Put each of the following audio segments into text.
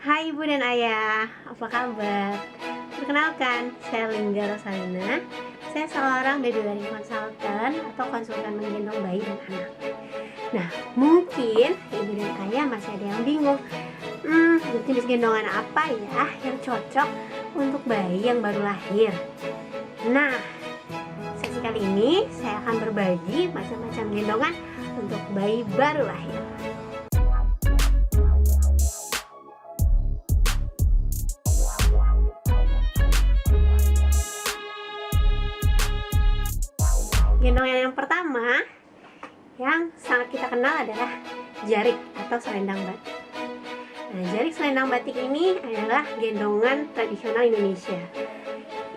Hai Ibu dan Ayah, apa kabar? Perkenalkan, saya Lingga Rosalina. Saya seorang baby wearing consultant atau konsultan menggendong bayi dan anak. Nah, mungkin Ibu dan Ayah masih ada yang bingung. Jenis gendongan apa ya yang cocok untuk bayi yang baru lahir? Nah, sesi kali ini saya akan berbagi macam-macam gendongan untuk bayi baru lahir. Gendongan yang pertama yang sangat kita kenal adalah jarik atau selendang batik. Nah, jarik selendang batik ini adalah gendongan tradisional Indonesia.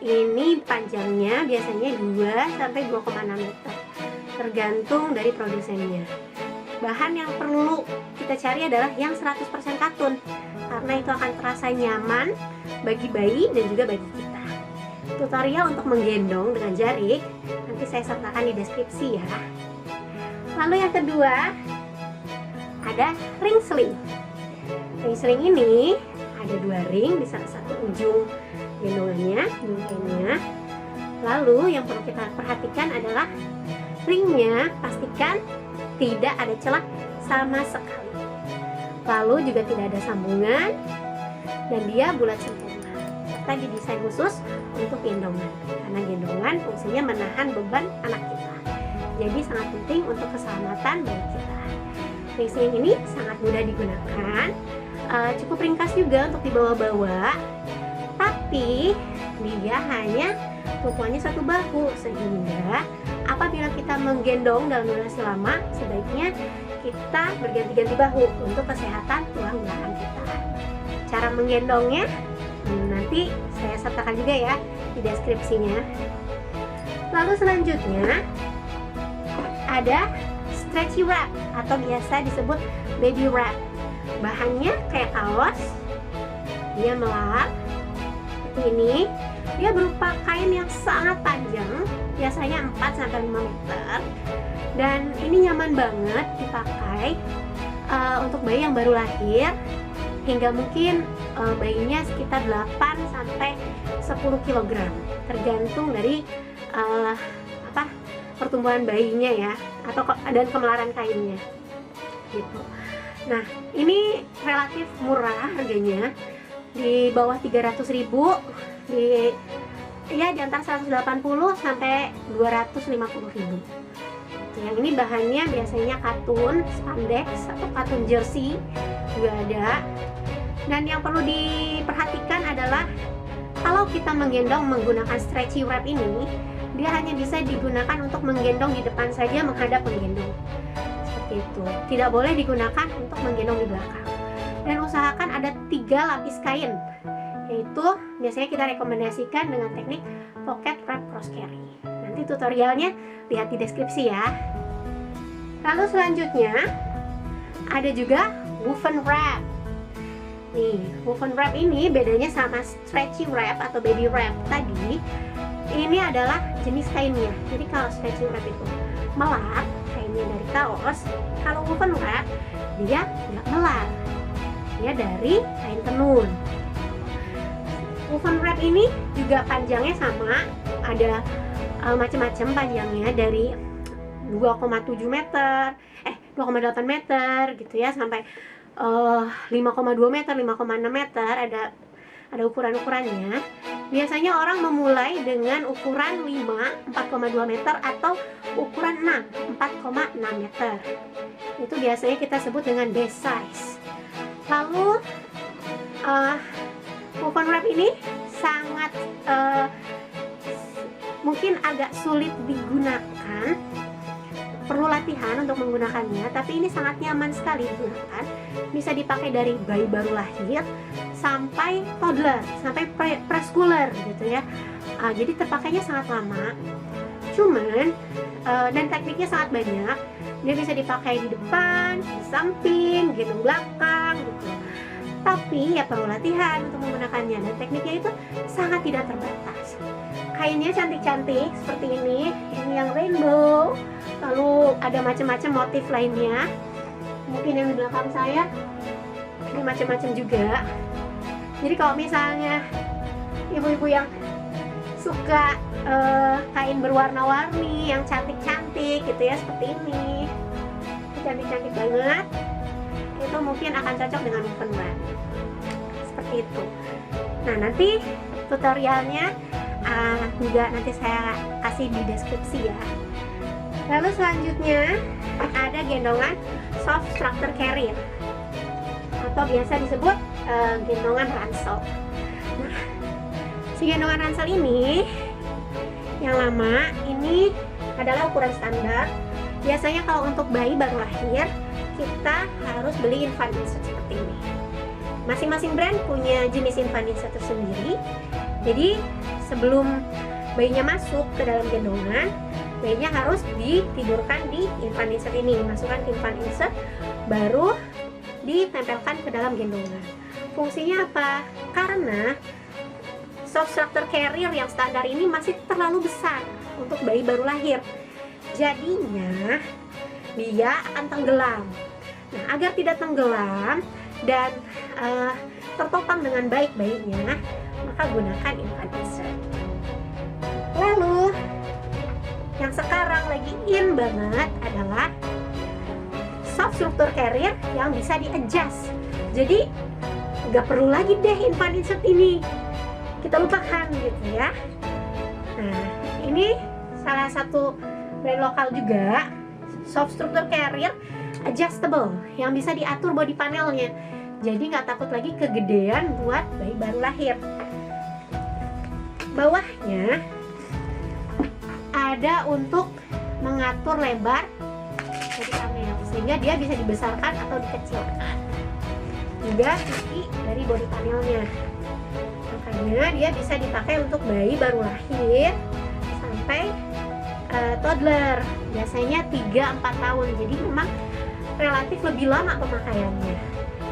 Ini panjangnya biasanya 2-2,6 meter, tergantung dari produsennya. Bahan yang perlu kita cari adalah yang 100% katun, karena itu akan terasa nyaman bagi bayi dan juga bagi kita. Tutorial untuk menggendong dengan jarik nanti saya sertakan di deskripsi ya. Lalu yang kedua ada ring sling. Ring sling ini ada 2 ring di salah satu ujung gendongannya, ujungnya. Lalu yang perlu kita perhatikan adalah ringnya pastikan tidak ada celah sama sekali. Lalu juga tidak ada sambungan dan dia bulat sempurna. Serta didesain khusus untuk gendongan, karena gendongan fungsinya menahan beban anak kita. Jadi sangat penting untuk keselamatan bayi kita. Ring sling ini sangat mudah digunakan, cukup ringkas juga untuk dibawa-bawa, tapi dia hanya tumpuannya 1 bahu, sehingga apabila kita menggendong dalam durasi lama, sebaiknya kita berganti-ganti bahu untuk kesehatan tulang belakang kita. Cara menggendongnya nanti saya sertakan juga ya di deskripsinya. Lalu selanjutnya ada stretchy wrap atau biasa disebut baby wrap. Bahannya kayak kaos, dia melar seperti ini. Dia berupa kain yang sangat panjang, biasanya 4-5 meter, dan ini nyaman banget dipakai untuk bayi yang baru lahir, hingga mungkin bayinya sekitar 8-10 kg, tergantung dari pertumbuhan bayinya ya, dan kemelaran kainnya gitu. Nah, ini relatif murah harganya, di bawah 300.000, di antara 180 sampai 250.000. Yang ini bahannya biasanya katun, spandex atau katun jersey juga ada. Dan yang perlu diperhatikan adalah kalau kita menggendong menggunakan stretchy wrap ini, dia hanya bisa digunakan untuk menggendong di depan saja menghadap penggendong. Seperti itu. Tidak boleh digunakan untuk menggendong di belakang. Dan usahakan ada 3 lapis kain, yaitu biasanya kita rekomendasikan dengan teknik pocket wrap cross carry. Nanti tutorialnya lihat di deskripsi ya. Lalu selanjutnya ada juga woven wrap. Nih, woven wrap ini bedanya sama stretchy wrap atau baby wrap tadi. Ini adalah jenis kainnya. Jadi kalau stretchy wrap itu melar, kainnya dari kaos. Kalau woven wrap dia nggak melar, dia dari kain tenun. Woven wrap ini juga panjangnya sama, ada macam-macam panjangnya, dari 2,7 meter, 2,8 meter gitu ya, sampai 5,2 meter, 5,6 meter, ada ukuran-ukurannya. Biasanya orang memulai dengan ukuran 5, 4,2 meter atau ukuran 6, 4,6 meter. Itu biasanya kita sebut dengan base size. Lalu woven wrap ini sangat mungkin agak sulit digunakan, perlu latihan untuk menggunakannya, tapi ini sangat nyaman sekali digunakan. Bisa dipakai dari bayi baru lahir sampai toddler, sampai preschooler gitu ya. Jadi terpakainya sangat lama. Cuman dan tekniknya sangat banyak. Dia bisa dipakai di depan, di samping, gendong belakang gitu. Tapi ya perlu latihan untuk menggunakannya, dan tekniknya itu sangat tidak terbatas. Kainnya cantik-cantik seperti ini yang rainbow. Lalu ada macam-macam motif lainnya. Mungkin yang di belakang saya ini macam-macam juga. Jadi kalau misalnya ibu-ibu yang suka kain berwarna-warni yang cantik-cantik gitu ya, seperti ini, cantik-cantik banget, itu mungkin akan cocok dengan woven bud seperti itu. Nah, nanti tutorialnya juga nanti saya kasih di deskripsi ya. Lalu selanjutnya ada gendongan soft structure carrier atau biasa disebut gendongan ransel. Nah, si gendongan ransel ini yang lama ini adalah ukuran standar. Biasanya kalau untuk bayi baru lahir kita harus beli infant insert seperti ini. Masing-masing brand punya jenis infant insert tersendiri. Jadi sebelum bayinya masuk ke dalam gendongan, bayinya harus ditidurkan di infant insert ini, masukkan ke infant insert, baru ditempelkan ke dalam gendongan. Fungsinya apa? Karena soft structure carrier yang standar ini masih terlalu besar untuk bayi baru lahir. Jadinya dia akan tenggelam. Nah, agar tidak tenggelam dan tertopang dengan baik bayinya, maka gunakan infant insert. Lalu yang sekarang lagi in banget adalah soft structure carrier yang bisa di-adjust. Jadi nggak perlu lagi deh infant insert ini, kita lupakan gitu ya. Nah, ini salah satu brand lokal juga, soft structure carrier adjustable yang bisa diatur body panelnya. Jadi nggak takut lagi kegedean buat bayi baru lahir. Bawahnya ada untuk mengatur lebar body panel sehingga dia bisa dibesarkan atau dikecilkan. Juga tinggi dari body panelnya. Makanya dia bisa dipakai untuk bayi baru lahir sampai toddler, biasanya 3-4 tahun. Jadi memang relatif lebih lama pemakaiannya,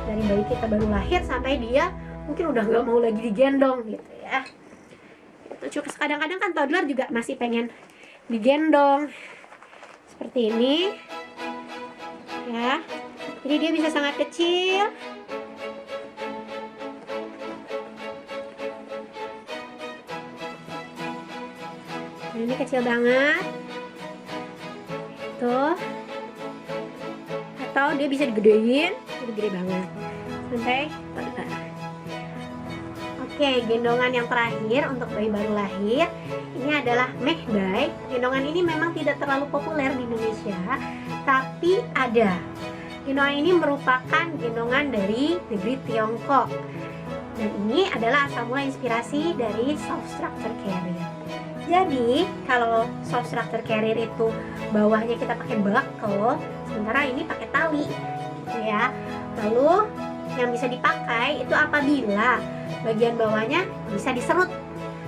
dari bayi kita baru lahir sampai dia mungkin udah nggak mau lagi digendong gitu ya. Kadang-kadang kan toddler juga masih pengen digendong seperti ini ya. Jadi dia bisa sangat kecil. Ini kecil banget tuh, atau dia bisa digedein, jadi gede banget sampai toddler. Oke, gendongan yang terakhir untuk bayi baru lahir ini adalah Mehdai. Gendongan ini memang tidak terlalu populer di Indonesia, tapi ada. Gendongan ini merupakan gendongan dari negeri Tiongkok, dan ini adalah asal mula inspirasi dari soft structure carrier. Jadi kalau soft structure carrier itu bawahnya kita pakai buckle, sementara ini pakai tali gitu ya. Lalu yang bisa dipakai itu apabila bagian bawahnya bisa diserut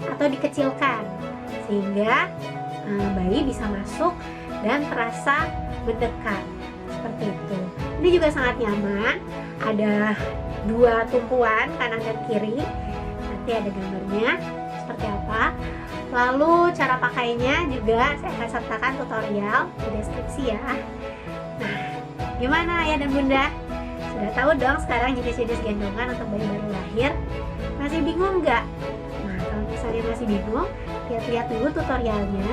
atau dikecilkan sehingga bayi bisa masuk dan terasa mendekat seperti itu. Ini juga sangat nyaman, ada 2 tumpuan kanan dan kiri, nanti ada gambarnya seperti apa. Lalu cara pakainya juga saya akan sertakan tutorial di deskripsi ya. Nah, gimana ayah dan bunda? Sudah tahu dong sekarang jenis-jenis gendongan untuk bayi baru lahir? Masih bingung nggak? Nah, kalau misalnya masih bingung, lihat-lihat dulu tutorialnya.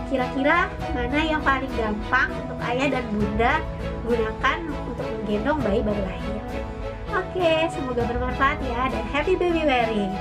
Kira-kira mana yang paling gampang untuk ayah dan bunda gunakan untuk menggendong bayi baru lahir. Oke, semoga bermanfaat ya, dan happy baby wearing.